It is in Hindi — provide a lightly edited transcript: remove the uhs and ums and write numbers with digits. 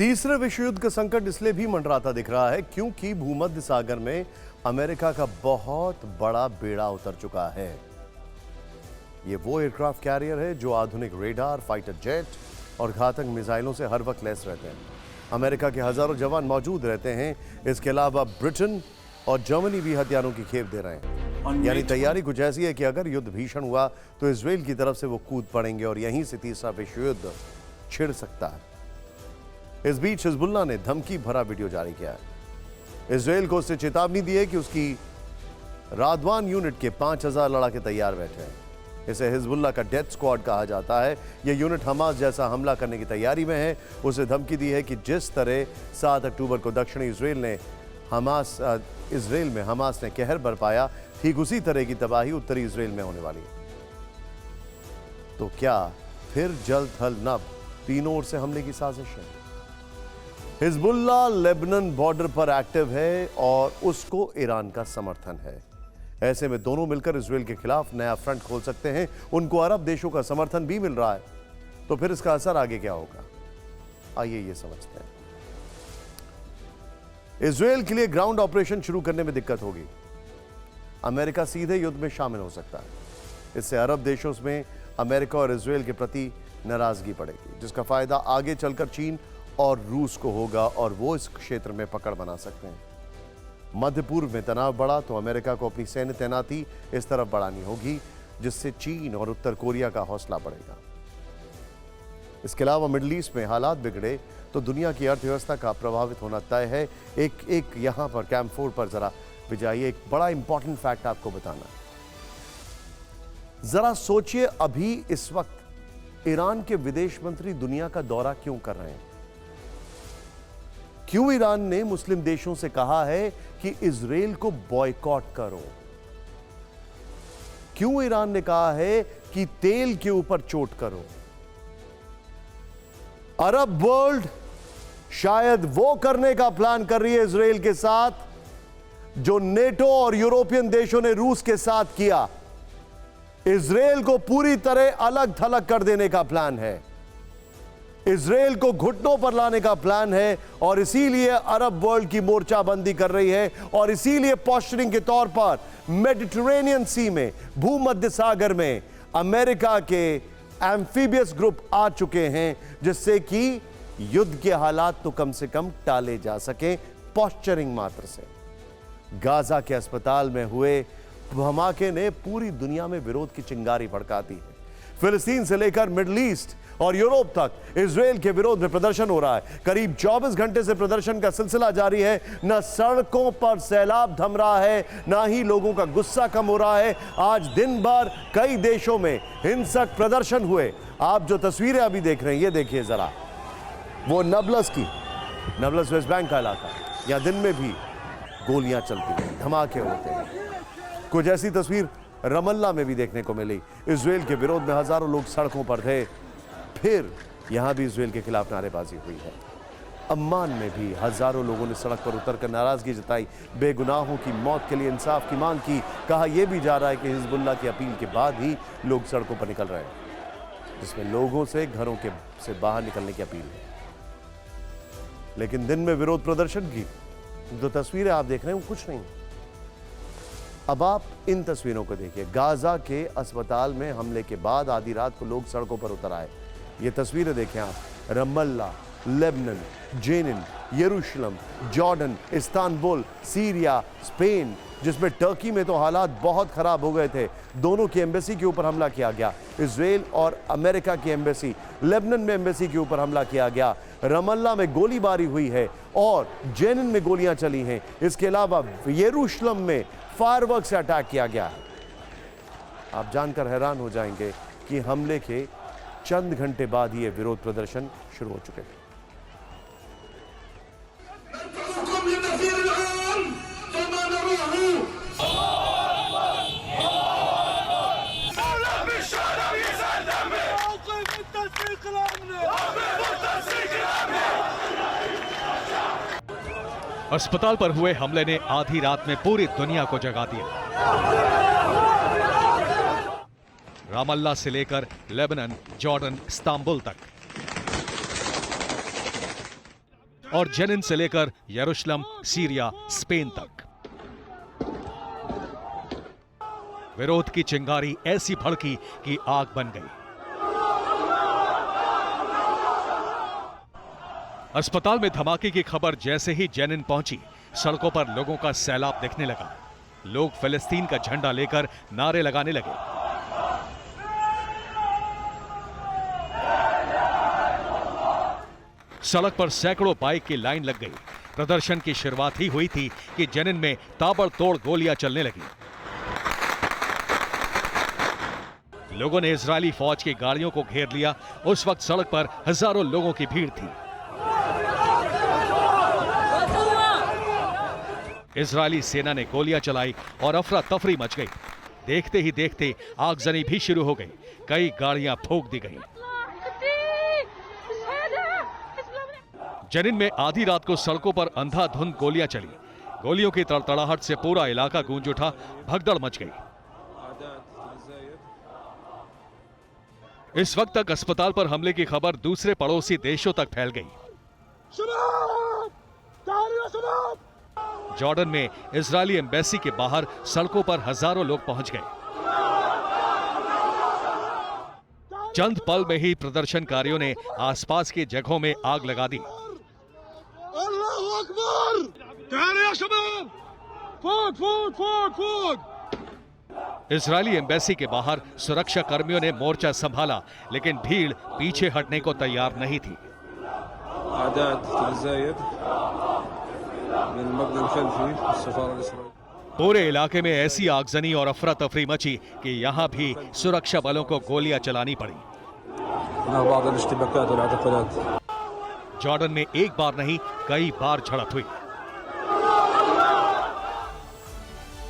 तीसरे विश्व युद्ध का संकट इसलिए भी मंडराता दिख रहा है क्योंकि भूमध्य सागर में अमेरिका का बहुत बड़ा बेड़ा उतर चुका है। ये वो एयरक्राफ्ट कैरियर है जो आधुनिक रेडार, फाइटर जेट और घातक मिसाइलों से हर वक्त लैस रहते हैं। अमेरिका के हजारों जवान मौजूद रहते हैं। इसके अलावा ब्रिटेन और जर्मनी भी हथियारों की खेप दे रहे हैं। यानी तैयारी कुछ ऐसी है कि अगर युद्ध भीषण हुआ तो इजराइल की तरफ से वो कूद पड़ेंगे और यहीं से तीसरा विश्व युद्ध छिड़ सकता है। इस बीच हिजबुल्लाह ने धमकी भरा वीडियो जारी किया है। इजराइल को उससे चेतावनी दी है कि उसकी रादवान यूनिट के 5000 लड़ाके तैयार बैठे हैं। इसे हिजबुल्लाह का डेथ स्क्वाड कहा जाता है। यह यूनिट हमास जैसा हमला करने की तैयारी में है। उसे धमकी दी है कि जिस तरह 7 अक्टूबर को दक्षिणी इजराइल में हमास ने कहर बरपाया, ठीक उसी तरह की तबाही उत्तरी इजराइल में होने वाली है। तो क्या फिर जल थल नभ तीनों ओर से हमले की साजिश है? हिजबुल्लाह लेबनान बॉर्डर पर एक्टिव है और उसको ईरान का समर्थन है। ऐसे में दोनों मिलकर इजराइल के खिलाफ नया फ्रंट खोल सकते हैं। उनको अरब देशों का समर्थन भी मिल रहा है। तो फिर इसका असर आगे क्या होगा, आइए ये समझते हैं। इजराइल के लिए ग्राउंड ऑपरेशन शुरू करने में दिक्कत होगी। अमेरिका सीधे युद्ध में शामिल हो सकता है। इससे अरब देशों में अमेरिका और इजराइल के प्रति नाराजगी बढ़ेगी, जिसका फायदा आगे चलकर चीन और रूस को होगा और वो इस क्षेत्र में पकड़ बना सकते हैं। मध्य पूर्व में तनाव बढ़ा तो अमेरिका को अपनी सैन्य तैनाती इस तरफ बढ़ानी होगी, जिससे चीन और उत्तर कोरिया का हौसला बढ़ेगा। इसके अलावा मिडिल ईस्ट में हालात बिगड़े तो दुनिया की अर्थव्यवस्था का प्रभावित होना तय है। एक यहां पर कैंप 4 पर जरा विजाइए। एक बड़ा इंपॉर्टेंट फैक्ट आपको बताना। जरा सोचिए, अभी इस वक्त ईरान के विदेश मंत्री दुनिया का दौरा क्यों कर रहे हैं? क्यों ईरान ने मुस्लिम देशों से कहा है कि इजराइल को बॉयकॉट करो? क्यों ईरान ने कहा है कि तेल के ऊपर चोट करो? अरब वर्ल्ड शायद वो करने का प्लान कर रही है इजराइल के साथ जो नेटो और यूरोपियन देशों ने रूस के साथ किया। इजराइल को पूरी तरह अलग थलग कर देने का प्लान है। इजराइल को घुटनों पर लाने का प्लान है और इसीलिए अरब वर्ल्ड की मोर्चाबंदी कर रही है और इसीलिए पोस्चरिंग के तौर पर मेडिटेरेनियन सी में, भूमध्य सागर में अमेरिका के एम्फीबियस ग्रुप आ चुके हैं, जिससे कि युद्ध के हालात तो कम से कम टाले जा सके पोस्चरिंग मात्र से। गाजा के अस्पताल में हुए धमाके ने पूरी दुनिया में विरोध की चिंगारी भड़का दी है। फिलिस्तीन से लेकर मिडिल ईस्ट और यूरोप तक इजराइल के विरोध में प्रदर्शन हो रहा है। करीब 24 घंटे से प्रदर्शन का सिलसिला जारी है। न सड़कों पर सैलाब थम रहा है, ना ही लोगों का गुस्सा कम हो रहा है। आज दिन भर कई देशों में हिंसक प्रदर्शन हुए। आप जो तस्वीरें अभी देख रहे हैं, ये देखिए जरा, वो नबलस वेस्ट बैंक का इलाका, या दिन में भी गोलियां चलती हैं, धमाके होते हैं। कुछ ऐसी तस्वीर रमल्ला में भी देखने को मिली। इजराइल के विरोध में हजारों लोग सड़कों पर थे। फिर यहां भी इजराइल के खिलाफ नारेबाजी हुई है। अम्मान में भी हजारों लोगों ने सड़क पर उतरकर नाराजगी जताई, बेगुनाहों की मौत के लिए इंसाफ की मांग की। कहा यह भी जा रहा है कि हिजबुल्लाह की अपील के बाद ही लोग सड़कों पर निकल रहे हैं, जिसमें लोगों से घरों से बाहर निकलने की अपील है। लेकिन दिन में विरोध प्रदर्शन की जो तस्वीरें आप देख रहे हैं वो कुछ नहीं। अब आप इन तस्वीरों को देखिए। गाजा के अस्पताल में हमले के बाद आधी रात को लोग सड़कों पर उतर आए। ये तस्वीरें देखें आप, रमल्ला, लेबनान, जेनिन, यरूशलेम, जॉर्डन, इस्तांबुल, सीरिया, स्पेन, जिसमें टर्की में तो हालात बहुत खराब हो गए थे। दोनों की एम्बेसी के ऊपर हमला किया गया। इजराइल और अमेरिका की एम्बेसी, लेबनान में एम्बेसी के ऊपर हमला किया गया। रमल्ला में गोलीबारी हुई है और जेनिन में गोलियां चली हैं। इसके अलावा यरूशलेम में फायरवर्क से अटैक किया गया है। आप जानकर हैरान हो जाएंगे कि हमले के चंद घंटे बाद ही ये विरोध प्रदर्शन शुरू हो चुके थे। अस्पताल पर हुए हमले ने आधी रात में पूरी दुनिया को जगा दिया। रामल्ला से लेकर लेबनान, जॉर्डन, इस्तांबुल तक और जेनिन से लेकर यरूशलेम, सीरिया, स्पेन तक। विरोध की चिंगारी ऐसी भड़की कि आग बन गई। अस्पताल में धमाके की खबर जैसे ही जेनिन पहुंची, सड़कों पर लोगों का सैलाब दिखने लगा। लोग फिलिस्तीन का झंडा लेकर नारे लगाने लगे। सड़क पर सैकड़ों बाइक की लाइन लग गई। प्रदर्शन की शुरुआत ही हुई थी कि जेनिन में ताबड़तोड़ गोलियां चलने लगी। लोगों ने इजरायली फौज की गाड़ियों को घेर लिया। उस वक्त सड़क पर हजारों लोगों की भीड़ थी। इजरायली सेना ने गोलियां चलाई और अफरा तफरी मच गई। देखते ही देखते आगजनी भी शुरू हो गई। कई गाड़ियां फूंक दी गईं। जेनिन में आधी रात को सड़कों पर अंधाधुंध गोलियां चली। गोलियों की तड़तड़ाहट से पूरा इलाका गूंज उठा। भगदड़ मच गई। इस वक्त तक अस्पताल पर हमले की खबर दूसरे पड़ोसी देशों तक फैल गई। जॉर्डन में इजरायली एम्बेसी के बाहर सड़कों पर हजारों लोग पहुंच गए। चंद पल में ही प्रदर्शनकारियों ने आसपास की जगहों में आग लगा दी। इजरायली एम्बेसी के बाहर सुरक्षा कर्मियों ने मोर्चा संभाला, लेकिन भीड़ पीछे हटने को तैयार नहीं थी। पूरे इलाके में ऐसी आगजनी और अफरा तफरी मची कि यहां भी सुरक्षा बलों को गोलियां चलानी पड़ी। जॉर्डन में एक बार नहीं, कई बार झड़प हुई।